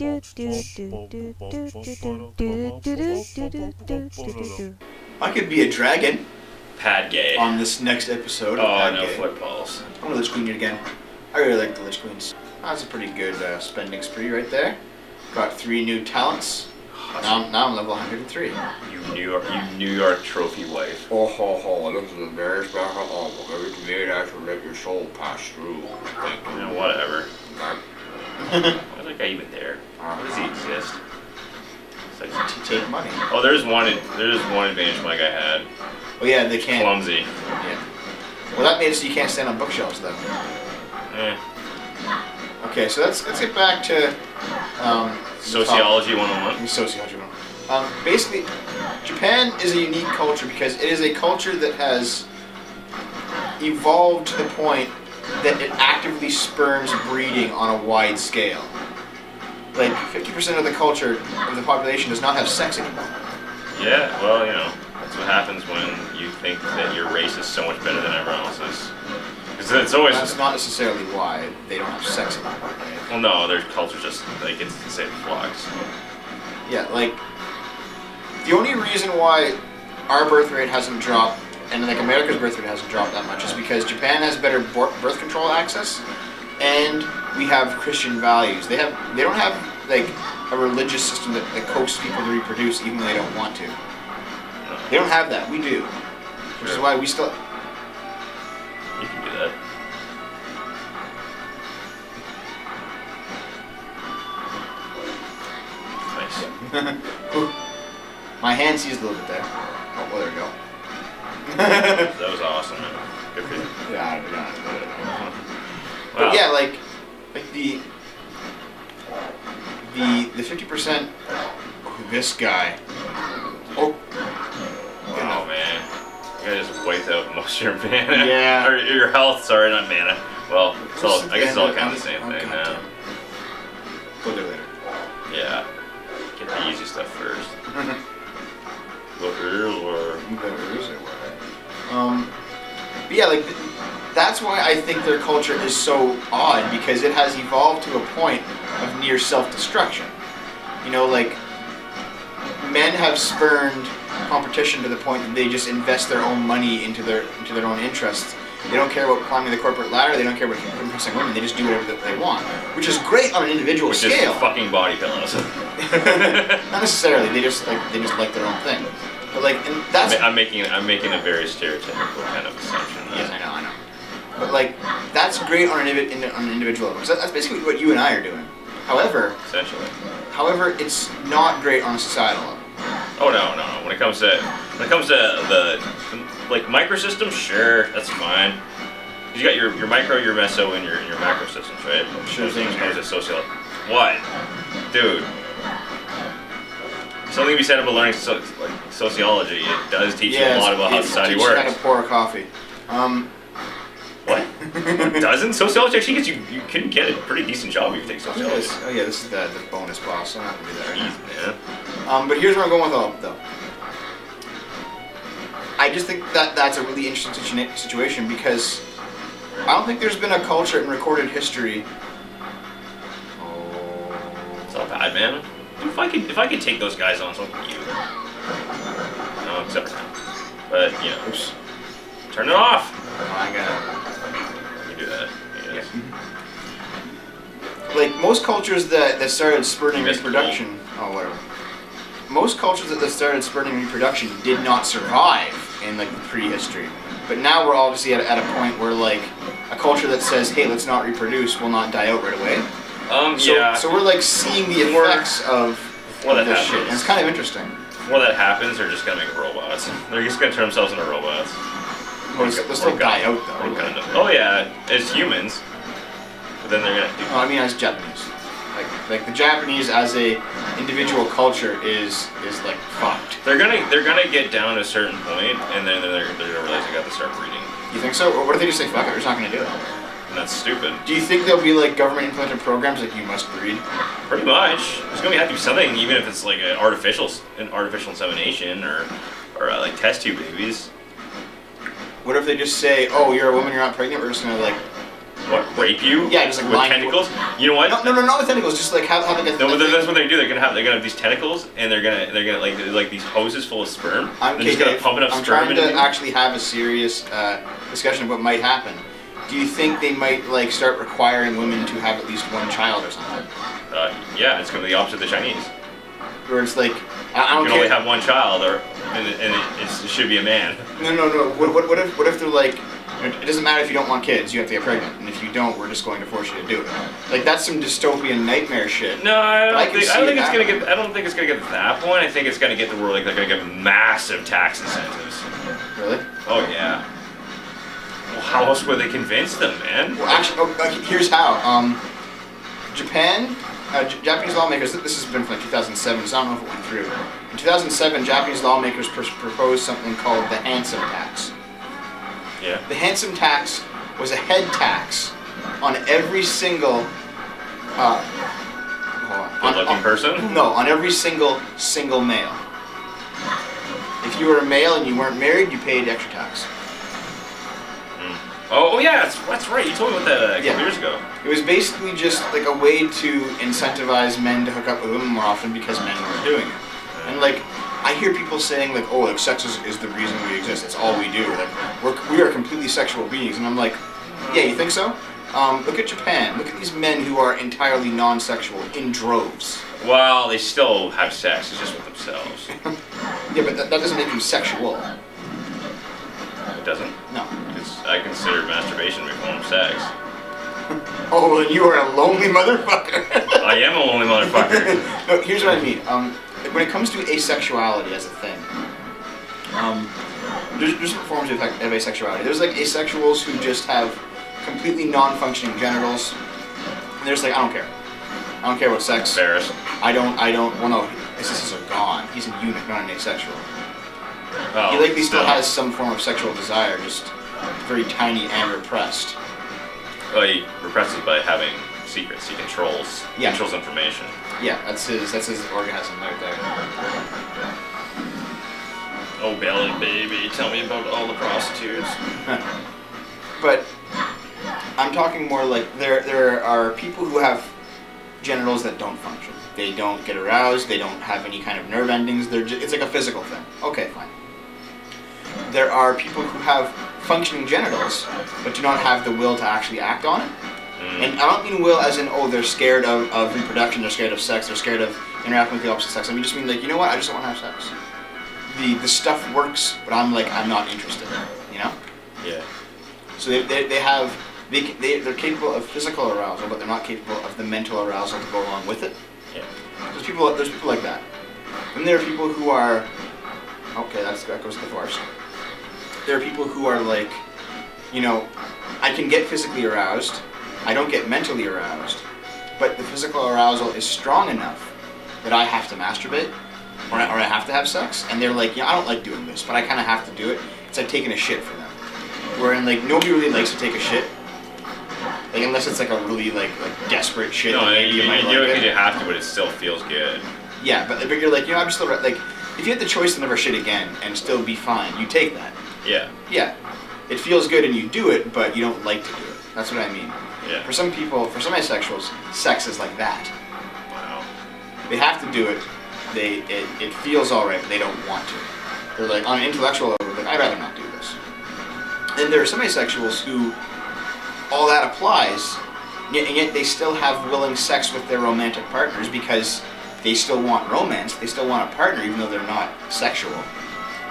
I could be a dragon Pad gay. on this next episode. Oh, no foot balls. I'm gonna Lich Queen it again. I really like the Lich Queens. That's a pretty good spending spree right there. Got 3 new talents. Now I'm level 103. You New York trophy wife. Oh ho ho, this is a very special offer. It's made to let your soul pass through. You know, whatever. Why is that guy even there? Why does he exist? It's like, To take money. oh, there's one advantage my guy had. Oh yeah, they can't. Clumsy. Yeah. Well, that means you can't stand on bookshelves then. Okay, so let's get back to Sociology 101. Sociology 101. Basically, Japan is a unique culture because it is a culture that has evolved to the point that it actively spurns breeding on a wide scale. Like 50% of the culture of the population does not have sex anymore. Yeah, well, you know, that's what happens when you think that your race is so much better than everyone else's. Because it's always... That's not necessarily why they don't have sex anymore. Well, no, their culture's just, like, it's the same flux. Yeah, like, the only reason why our birth rate hasn't dropped, and like America's birth rate hasn't dropped that much, is because Japan has better birth control access, and we have Christian values. They don't have, like, a religious system that coaxes people to reproduce even though they don't want to. They don't have that. We do. Which is why we still... You can do that. Nice. My hand seized a little bit there. Oh, well, there we go. That was awesome, man. Good for you. Yeah, Wow. But yeah, like the 50%. Oh, this guy. Oh. Oh man, you guys just wiped out most of your mana. Yeah. Or your health. Sorry, not mana. Well, it's all, I guess it's all kind of the same thing now. Go there later. Yeah. Get the easy stuff first. Look, or but yeah, like that's why I think their culture is so odd, because it has evolved to a point of near self-destruction. You know, like men have spurned competition to the point that they just invest their own money into their own interests. They don't care about climbing the corporate ladder. They don't care about impressing women. They just do whatever they want, which is great on an individual scale. Which is fucking body pillows. Not necessarily. They just like their own thing. But like, and that's. I'm making a very stereotypical kind of assumption. Yes, I know. But like, that's great on an individual level. So that's basically what you and I are doing. However, essentially. However, it's not great on a societal level. Oh no. When it comes to the like microsystems, sure, that's fine. You got your micro, your meso, and your macro systems, right? Sure thing. There's a social. What, dude? Something to be said about learning sociology. It does teach you a lot about how society works. How to pour a coffee. What? It doesn't? Sociology actually gets you can get a pretty decent job if you take sociology. Oh yeah, this is the bonus boss. I'm not gonna do that right Jeez, now. Man. But here's where I'm going with all though. I just think that's a really interesting situation, because I don't think there's been a culture in recorded history. It's not bad, man. Dude, if I could take those guys on, so can you. No, except for now. But you know, Oops. Turn it off. I got You do that. Yes. Like most cultures that started spurning You missed reproduction. Oh, whatever. Most cultures that started spurning reproduction did not survive in like the prehistory. But now we're obviously at a point where like a culture that says, hey, let's not reproduce will not die out right away. Yeah. So we're like seeing the effects of this shit. And it's kind of interesting. Before that happens, they're just gonna make robots. They're just gonna turn themselves into robots. They'll still die out though. Oh yeah, as humans. But then they're gonna do. No, I mean as Japanese. Like the Japanese as a individual culture is like fucked. They're gonna get down to a certain point, and then they're gonna realize they got to start breeding. You think so? Or what if they just say fuck it, we're just not gonna do it? And that's stupid. Do you think there'll be like government implemented programs like you must breed? Pretty much. There's gonna have to be something, even if it's like an artificial insemination or like test tube babies. What if they just say, oh, you're a woman, you're not pregnant, we're just gonna like What, rape you? Yeah, just like with line tentacles. You know what? No, not with tentacles. Just like have like a. No, but that's what they do. They're gonna have these tentacles, and they're gonna like these hoses full of sperm. They're just gonna pump enough I'm sperm trying into to you. actually have a serious discussion of what might happen. Do you think they might like start requiring women to have at least one child or something? Yeah, it's gonna be the opposite of the Chinese. Where it's like I don't You can care. only have one child, and it should be a man. No. What if they're like, it doesn't matter if you don't want kids, you have to get pregnant, and if you don't, we're just going to force you to do it. Like that's some dystopian nightmare shit. No, I don't think it's gonna happen. get. I don't think it's gonna get to that point. I think it's gonna get to where like they're gonna get massive tax incentives. Really? Oh yeah. Well, how else would they convince them, man? Well, actually, here's how. Japan, Japanese lawmakers. This has been from like 2007, so I don't know if it went through. In 2007, Japanese lawmakers proposed something called the Handsome tax. Yeah. The Handsome tax was a head tax on every single. Good-looking person? No, on every single male. If you were a male and you weren't married, you paid extra tax. Oh yeah, that's right. You told me about that a couple years ago. It was basically just like a way to incentivize men to hook up with women more often because men weren't doing it. And like, I hear people saying like, oh, like sex is the reason we exist. It's all we do. Like, we are completely sexual beings. And I'm like, yeah, you think so? Look at Japan. Look at these men who are entirely non-sexual in droves. Well, they still have sex. It's just with themselves. Yeah, but that doesn't make them sexual. It doesn't? No. I consider masturbation a form of sex. Oh, then you are a lonely motherfucker. I am a lonely motherfucker. No, here's what I mean. When it comes to asexuality as a thing, there's different forms of asexuality. There's like asexuals who just have completely non-functioning genitals. And there's like, I don't care. I don't care about sex. Embarrassed. I don't, well no, this is a gone. He's a eunuch, not an asexual. Oh, He likely still has some form of sexual desire, just very tiny and repressed. Well, he represses by having secrets. He controls information. Yeah, that's his orgasm right there. Oh, belly baby, tell me about all the prostitutes. But I'm talking more like there are people who have genitals that don't function. They don't get aroused. They don't have any kind of nerve endings. It's like a physical thing. Okay, fine. There are people who have functioning genitals, but do not have the will to actually act on it. And I don't mean will as in, oh, they're scared of reproduction, they're scared of sex, they're scared of interacting with the opposite sex. I mean, just mean like, you know what, I just don't want to have sex. The stuff works, but I'm not interested, you know? Yeah. So they're capable of physical arousal, but they're not capable of the mental arousal to go along with it. Yeah. There's people like that. Then there are people who are, okay, that goes to the forest. There are people who are like, you know, I can get physically aroused, I don't get mentally aroused, but the physical arousal is strong enough that I have to masturbate, or I have to have sex, and they're like, I don't like doing this, but I kind of have to do it. It's like taking a shit for them. Wherein like nobody really likes to take a shit, like unless it's like a really like desperate shit. No, that maybe you might do it like because you have to, but it still feels good. Yeah, but you're like, I'm still like, if you had the choice to never shit again and still be fine, you take that. Yeah. Yeah, it feels good and you do it, but you don't like to do it. That's what I mean. Yeah. For some people, for some asexuals, sex is like that. Wow. They have to do it. It feels alright, but they don't want to. They're like, on an intellectual level, like, I'd rather not do this. And there are some asexuals who all that applies, and yet they still have willing sex with their romantic partners because they still want romance. They still want a partner, even though they're not sexual.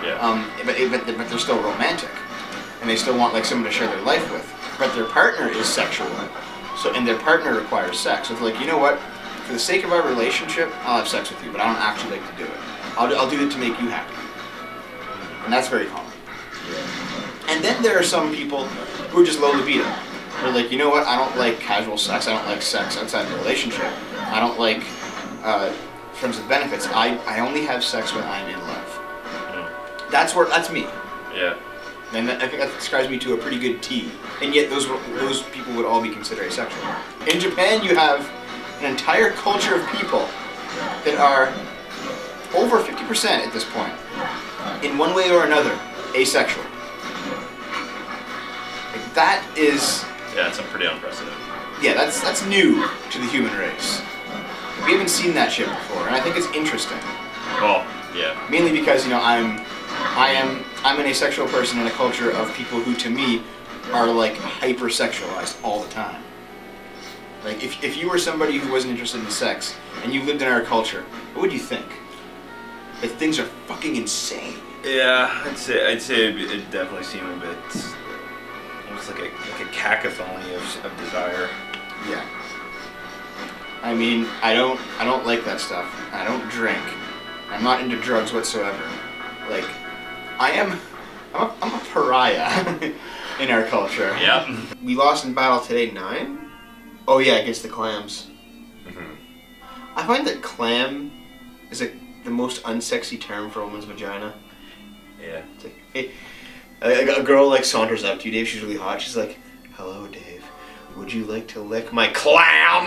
Yeah. But they're still romantic, and they still want like someone to share their life with. But their partner is sexual, and their partner requires sex. So it's like, you know what? For the sake of our relationship, I'll have sex with you, but I don't actually like to do it. I'll do it to make you happy, and that's very common. And then there are some people who are just low libido. They're like, you know what? I don't like casual sex. I don't like sex outside the relationship. I don't like friends with benefits. I only have sex when I'm in love. That's me. Yeah. And I think that describes me to a pretty good T. And yet those people would all be considered asexual. In Japan, you have an entire culture of people that are over 50% at this point, in one way or another, asexual. Like, that is Yeah, it's pretty unprecedented. Yeah, that's new to the human race. We haven't seen that shit before, and I think it's interesting. Well, yeah. Mainly because, you know, I'm an asexual person in a culture of people who, to me, are like hypersexualized all the time. Like, if you were somebody who wasn't interested in sex and you lived in our culture, what would you think? Like, things are fucking insane. Yeah, I'd say it definitely seemed a bit almost like a cacophony of desire. Yeah. I mean, I don't like that stuff. I don't drink. I'm not into drugs whatsoever. Like, I'm a pariah in our culture. Yep. We lost in battle today 9? Oh yeah, against the clams. Mm-hmm. I find that clam is the most unsexy term for a woman's vagina. Yeah. It's like, hey, a girl like saunters up to you, Dave, she's really hot, she's like, hello, Dave, would you like to lick my clam?